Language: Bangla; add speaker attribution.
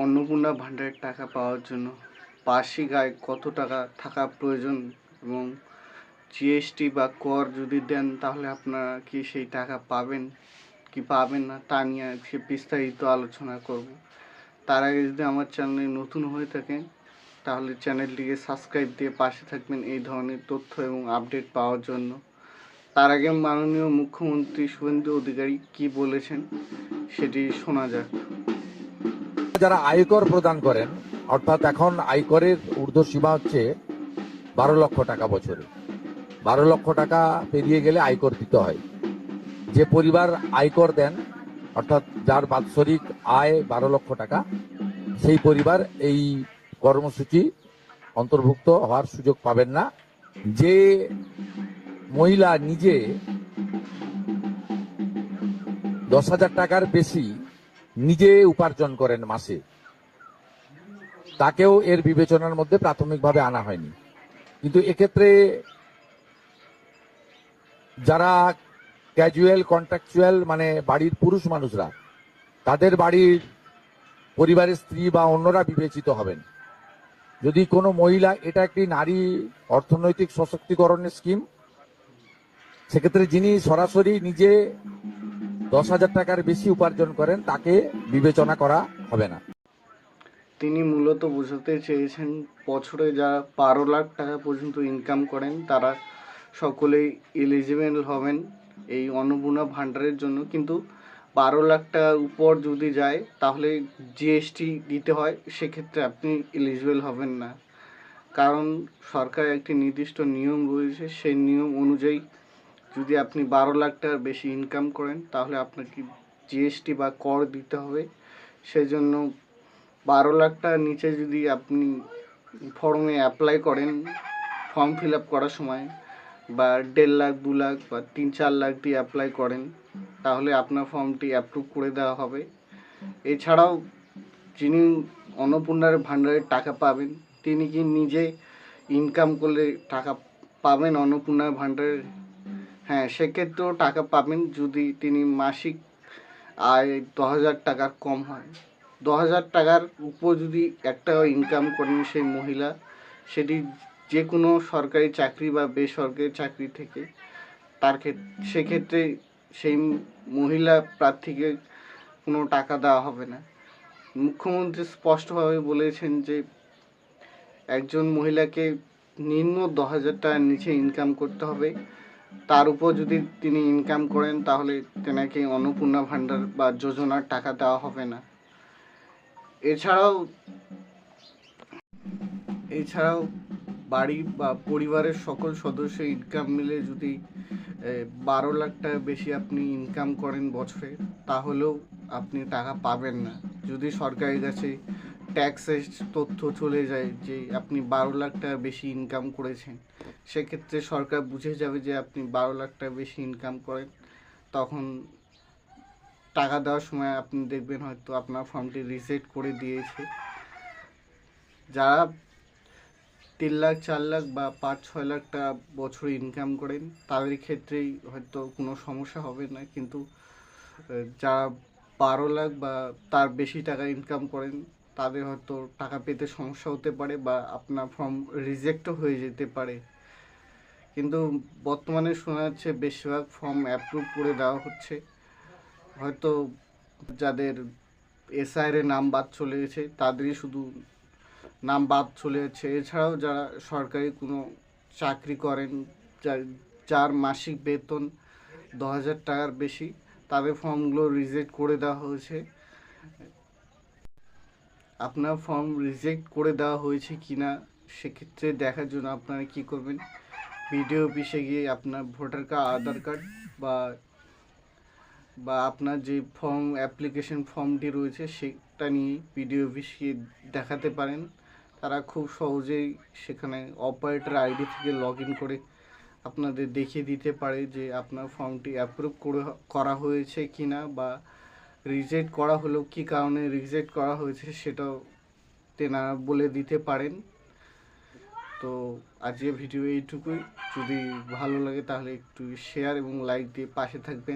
Speaker 1: অন্নপূর্ণা ভাণ্ডারের টাকা পাওয়ার জন্য বার্ষিক আয় কত টাকা থাকা প্রয়োজন এবং জিএসটি বা কর যদি দেন তাহলে আপনারা কি সেই টাকা পাবেন কি পাবেন না তা নিয়ে আজকে বিস্তারিত আলোচনা করব। তার আগে যদি আমার চ্যানেলে নতুন হয়ে থাকেন তাহলে চ্যানেলটিকে সাবস্ক্রাইব দিয়ে পাশে থাকবেন এই ধরনের তথ্য এবং আপডেট পাওয়ার জন্য। তার আগে মাননীয় মুখ্যমন্ত্রী শুভেন্দু অধিকারী কি বলেছেন সেটি শোনা যাক।
Speaker 2: যারা আয়কর প্রদান করেন, অর্থাৎ এখন আয়করের ঊর্ধ্বসীমা হচ্ছে 12 লক্ষ টাকা বছরে। 12 লক্ষ টাকা পেরিয়ে গেলে আয়কর দিতে হয়। যে পরিবার আয়কর দেন, অর্থাৎ যার বাৎসরিক আয় 12 লক্ষ টাকা, সেই পরিবার এই কর্মসূচি অন্তর্ভুক্ত হওয়ার সুযোগ পাবেন না। যে মহিলা নিজে 10,000 টাকার বেশি নিজে উপার্জন করেন মাসে, তাকেও এর বিবেচনার মধ্যে প্রাথমিকভাবে আনা হয়নি। কিন্তু এক্ষেত্রে যারা ক্যাজুয়াল কন্ট্রাকচুয়াল, মানে বাড়ির পুরুষ মানুষরা, তাদের বাড়ির পরিবারের স্ত্রী বা অন্যরা বিবেচিত হবেন। যদি কোনো মহিলা, এটা একটি নারী অর্থনৈতিক সশক্তিকরণের স্কিম, সেক্ষেত্রে যিনি সরাসরি নিজে 10,000 টাকার বেশি উপার্জন করেন তাকে বিবেচনা করা হবে না।
Speaker 1: তিনি মূলত বোঝাতে চেয়েছেন বছরে যারা 12 লাখ টাকা পর্যন্ত ইনকাম করেন তারা সকলেই এলিজিবল হবেন এই অন্নপূর্ণা ভাণ্ডারের জন্য। কিন্তু 12 লাখ টাকার উপর যদি যায় তাহলে জিএসটি দিতে হয়, সেক্ষেত্রে আপনি এলিজিবল হবেন না। কারণ সরকার একটি নির্দিষ্ট নিয়ম রয়েছে, সেই নিয়ম অনুযায়ী যদি আপনি 12 লাখ টাকার বেশি ইনকাম করেন তাহলে আপনাকে জিএসটি বা কর দিতে হবে। সেই জন্য 12 লাখ টাকার নিচে যদি আপনি ফর্মে অ্যাপ্লাই করেন, ফর্ম ফিল আপ করার সময় বা 1.5 লাখ 2 লাখ বা 3-4 লাখ দিয়ে অ্যাপ্লাই করেন তাহলে আপনার ফর্মটি অ্যাপ্রুভ করে দেওয়া হবে। এছাড়াও যিনি অন্নপূর্ণার ভাণ্ডারের টাকা পাবেন তিনি কি নিজে ইনকাম করলে টাকা পাবেন অন্নপূর্ণার ভাণ্ডারের? হ্যাঁ, সেক্ষেত্রেও টাকা পাবেন যদি তিনি মাসিক আয় 10,000 টাকার কম হয়। 10,000 টাকার উপর যদি একটা ইনকাম করেন সেই মহিলা, সেটি যে কোনো সরকারি চাকরি বা বেসরকারি চাকরি থেকে, সেক্ষেত্রে সেই মহিলা প্রার্থীকে কোনো টাকা দেওয়া হবে না। মুখ্যমন্ত্রী স্পষ্টভাবে বলেছেন যে একজন মহিলাকে নিম্ন 10,000 টাকার নিচে ইনকাম করতে হবে, তার উপর যদি তিনি ইনকাম করেন তাহলে তেনাকে অন্নপূর্ণা ভাণ্ডার বা যোজনার টাকা দেওয়া হবে না। এছাড়াও বাড়ি বা পরিবারের সকল সদস্য ইনকাম মিলে যদি 12 লাখ টাকা বেশি আপনি ইনকাম করেন বছরে, তাহলেও আপনি টাকা পাবেন না। যদি সরকারের কাছে ট্যাক্সের তথ্য চলে যায় যে আপনি 12 লাখ টাকা বেশি ইনকাম করেছেন, সেক্ষেত্রে সরকার বুঝে যাবে যে আপনি 12 লাখ টাকা বেশি ইনকাম করেন। তখন টাকা দেওয়ার সময় আপনি দেখবেন হয়তো আপনার ফর্মটি রিজেক্ট করে দিয়েছে। যারা 3 লাখ 4 লাখ বা 5-6 লাখ টাকা বছরে ইনকাম করেন তাদের ক্ষেত্রেই হয়তো কোনো সমস্যা হবে না, কিন্তু যারা 12 লাখ বা তার বেশি টাকা ইনকাম করেন তাদের হয়তো টাকা পেতে সমস্যা হতে পারে বা আপনার ফর্ম রিজেক্টও হয়ে যেতে পারে। কিন্তু বর্তমানে শোনা যাচ্ছে বেশিরভাগ ফর্ম অ্যাপ্রুভ করে দেওয়া হচ্ছে। হয়তো যাদের এসআইআর নাম বাদ চলে গেছে তাদেরই শুধু নাম বাদ চলে যাচ্ছে। এছাড়াও যারা সরকারি কোনো চাকরি করেন, যার মাসিক বেতন 10,000 টাকার বেশি, তাদের ফর্মগুলো রিজেক্ট করে দেওয়া হয়েছে। আপনার ফর্ম রিজেক্ট করে দেওয়া হয়েছে কি না সেক্ষেত্রে দেখার জন্য আপনারা কী করবেন, বিডিও অফিসে গিয়ে আপনার ভোটার কার্ড, আধার কার্ড বা আপনার যে ফর্ম অ্যাপ্লিকেশন ফর্মটি রয়েছে সেটা নিয়ে বিডিও অফিসকে দেখাতে পারেন। তারা খুব সহজেই সেখানে অপারেটর আইডি থেকে লগ ইন করে আপনাদের দেখিয়ে দিতে পারে যে আপনার ফর্মটি অ্যাপ্রুভ করা হয়েছে কি না, বা রিজেক্ট করা হলেও কী কারণে রিজেক্ট করা হয়েছে সেটাও তেনারা বলে দিতে পারেন। তো আজকের ভিডিও এইটুকুই। যদি ভালো লাগে তাহলে একটু শেয়ার এবং লাইক দিয়ে পাশে থাকবেন।